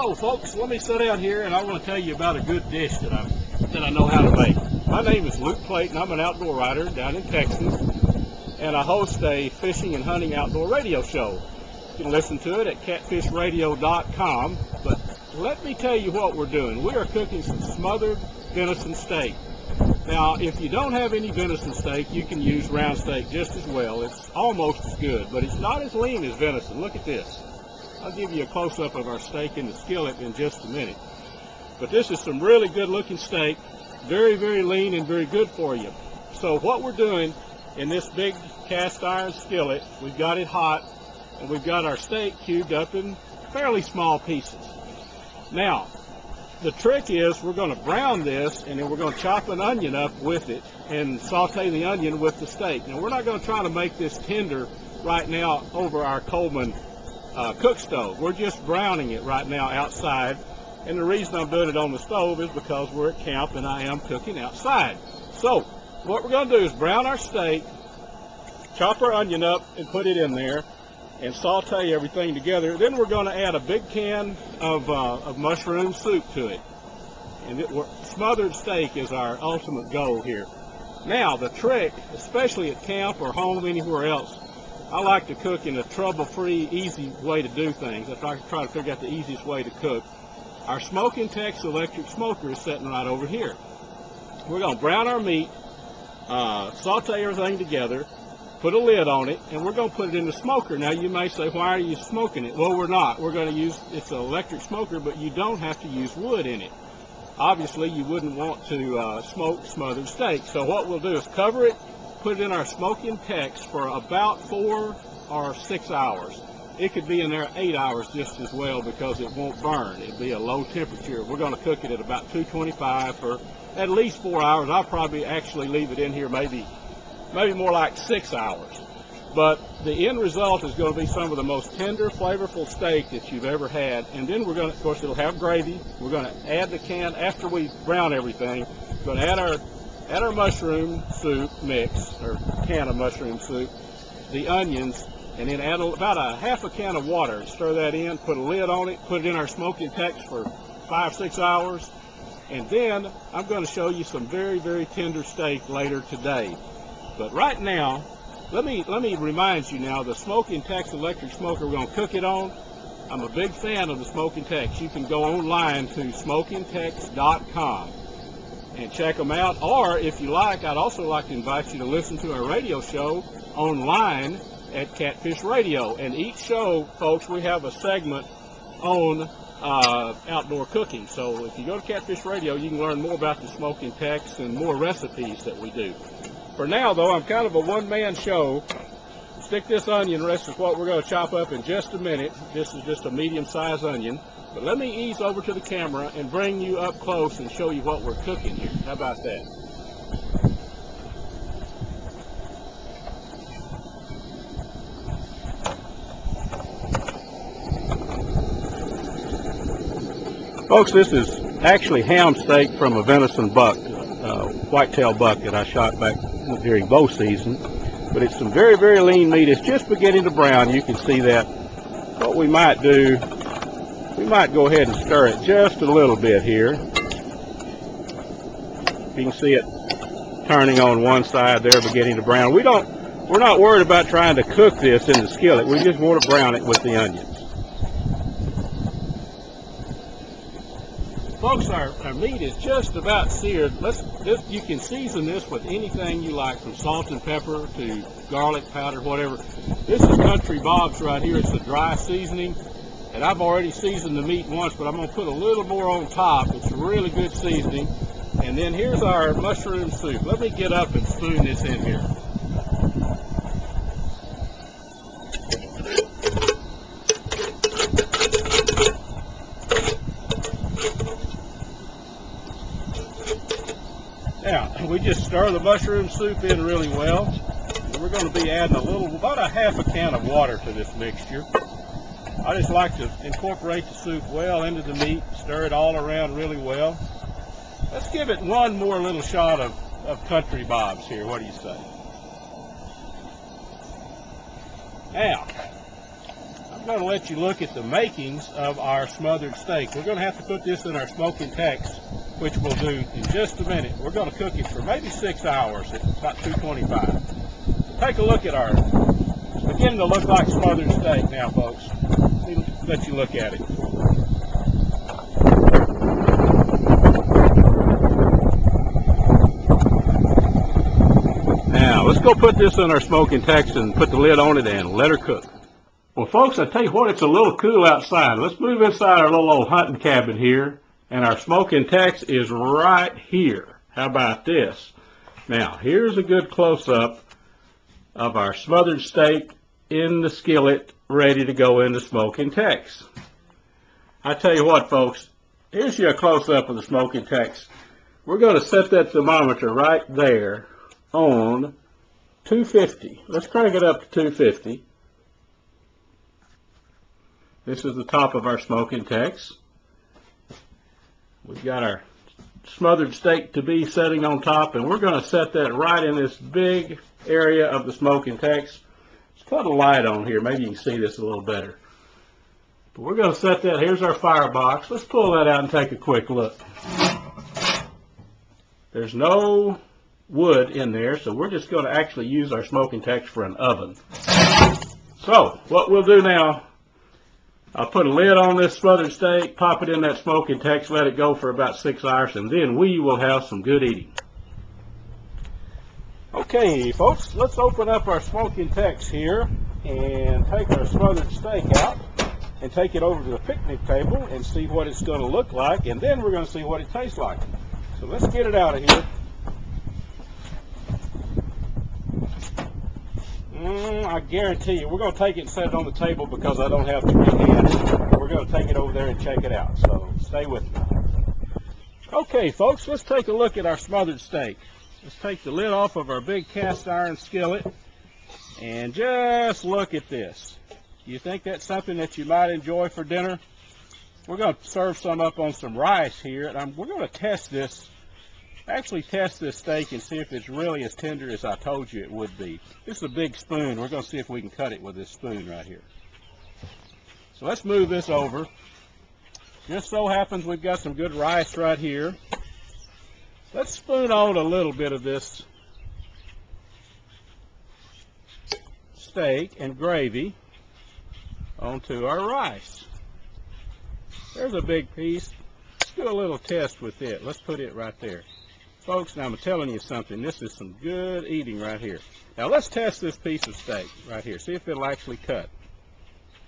Hello folks, let me sit down here and I want to tell you about a good dish that I know how to make. My name is Luke Clayton. I'm an outdoor writer down in Texas, and I host a fishing and hunting outdoor radio show. You can listen to it at catfishradio.com. But let me tell you what we're doing. We are cooking some smothered venison steak. Now, if you don't have any venison steak, you can use round steak just as well. It's almost as good, but it's not as lean as venison. Look at this. I'll give you a close-up of our steak in the skillet in just a minute. But this is some really good-looking steak, very, very lean and very good for you. So what we're doing in this big cast iron skillet, we've got it hot, and we've got our steak cubed up in fairly small pieces. Now, the trick is we're going to brown this, and then we're going to chop an onion up with it and saute the onion with the steak. Now, we're not going to try to make this tender right now over our Coleman cook stove. We're just browning it right now outside, and the reason I'm doing it on the stove is because we're at camp and I am cooking outside. So what we're going to do is brown our steak, chop our onion up and put it in there, and saute everything together. Then we're going to add a big can of mushroom soup to it. And smothered steak is our ultimate goal here. Now the trick, especially at camp or home anywhere else, I like to cook in a trouble-free, easy way to do things. I try to figure out the easiest way to cook. Our Smokin Tex electric smoker is sitting right over here. We're going to brown our meat, saute everything together, put a lid on it, and we're going to put it in the smoker. Now you may say, why are you smoking it? Well, we're not. We're going to use, it's an electric smoker, but you don't have to use wood in it. Obviously, you wouldn't want to smoke smothered steak. So what we'll do is cover it, put it in our Smokin Tex for about 4 or 6 hours. It could be in there 8 hours just as well because it won't burn. It'll be a low temperature. We're going to cook it at about 225 for at least 4 hours. I'll probably actually leave it in here maybe more like 6 hours. But the end result is going to be some of the most tender, flavorful steak that you've ever had. And then we're going to, of course, it'll have gravy. We're going to add the can, after we brown everything, we're going to add our mushroom soup mix, or can of mushroom soup, the onions, and then add about a half a can of water. Stir that in, put a lid on it, put it in our Smokin Tex for 5-6 hours. And then I'm going to show you some very, very tender steak later today. But right now, let me remind you now, the Smokin Tex electric smoker we're going to cook it on, I'm a big fan of the Smokin Tex. You can go online to smokintex.com and check them out. Or if you like, I'd also like to invite you to listen to our radio show online at Catfish Radio. And each show, folks, we have a segment on outdoor cooking. So if you go to Catfish Radio, you can learn more about the Smokin Tex and more recipes that we do. For now, though, I'm kind of a one-man show. Stick this onion, rest is what we're going to chop up in just a minute. This is just a medium-sized onion. But let me ease over to the camera and bring you up close and show you what we're cooking here. How about that? Folks, this is actually ham steak from a venison buck, whitetail buck that I shot back during bow season. But it's some very, very lean meat. It's just beginning to brown. You can see that. What we might do, we might go ahead and stir it just a little bit here. You can see it turning on one side there, beginning to brown. We're not worried about trying to cook this in the skillet. We just want to brown it with the onions. Folks, our meat is just about seared. You can season this with anything you like, from salt and pepper to garlic powder, whatever. This is Country Bob's right here. It's a dry seasoning. And I've already seasoned the meat once, but I'm going to put a little more on top. It's really good seasoning. And then here's our mushroom soup. Let me get up and spoon this in here. Now, we just stir the mushroom soup in really well. And we're going to be adding about a half a can of water to this mixture. I just like to incorporate the soup well into the meat, stir it all around really well. Let's give it one more little shot of Country Bob's here. What do you say? Now, I'm going to let you look at the makings of our smothered steak. We're going to have to put this in our Smokin Tex, which we'll do in just a minute. We're going to cook it for maybe 6 hours at about 225. So take a look at our, beginning to look like smothered steak now, folks. Let you look at it. Now, let's go put this in our Smokin Tex and put the lid on it and let her cook. Well, folks, I tell you what, it's a little cool outside. Let's move inside our little old hunting cabin here, and our Smokin Tex is right here. How about this? Now, here's a good close-up of our smothered steak in the skillet, ready to go into Smokin Tex. I tell you what, folks, here's your close-up of the Smokin Tex. We're going to set that thermometer right there on 250. Let's crank it up to 250. This is the top of our Smokin Tex. We've got our smothered steak to be setting on top, and we're going to set that right in this big area of the Smokin Tex. Let's put a light on here. Maybe you can see this a little better. But we're going to set that. Here's our firebox. Let's pull that out and take a quick look. There's no wood in there, so we're just going to actually use our Smokin Tex for an oven. So what we'll do now, I'll put a lid on this smothered steak, pop it in that Smokin Tex, let it go for about 6 hours, and then we will have some good eating. Okay, folks, let's open up our Smokin Tex here and take our smothered steak out and take it over to the picnic table and see what it's going to look like, and then we're going to see what it tastes like. So let's get it out of here. I guarantee you, we're going to take it and set it on the table because I don't have 3 hands. We're going to take it over there and check it out, so stay with me. Okay, folks, let's take a look at our smothered steak. Let's take the lid off of our big cast iron skillet and just look at this. Do you think that's something that you might enjoy for dinner? We're going to serve some up on some rice here, and we're going to test this. Actually test this steak and see if it's really as tender as I told you it would be. This is a big spoon. We're going to see if we can cut it with this spoon right here. So let's move this over. Just so happens we've got some good rice right here. Let's spoon on a little bit of this steak and gravy onto our rice. There's a big piece. Let's do a little test with it. Let's put it right there. Folks, now I'm telling you something. This is some good eating right here. Now let's test this piece of steak right here. See if it'll actually cut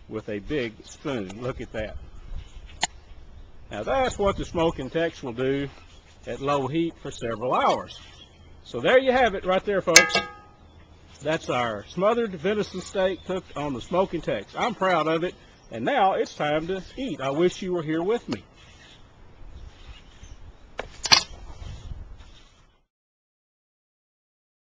with a big spoon. Look at that. Now that's what the Smokin Tex will do at low heat for several hours. So there you have it right there, folks. That's our smothered venison steak cooked on the Smokin Tex. I'm proud of it. And now it's time to eat. I wish you were here with me.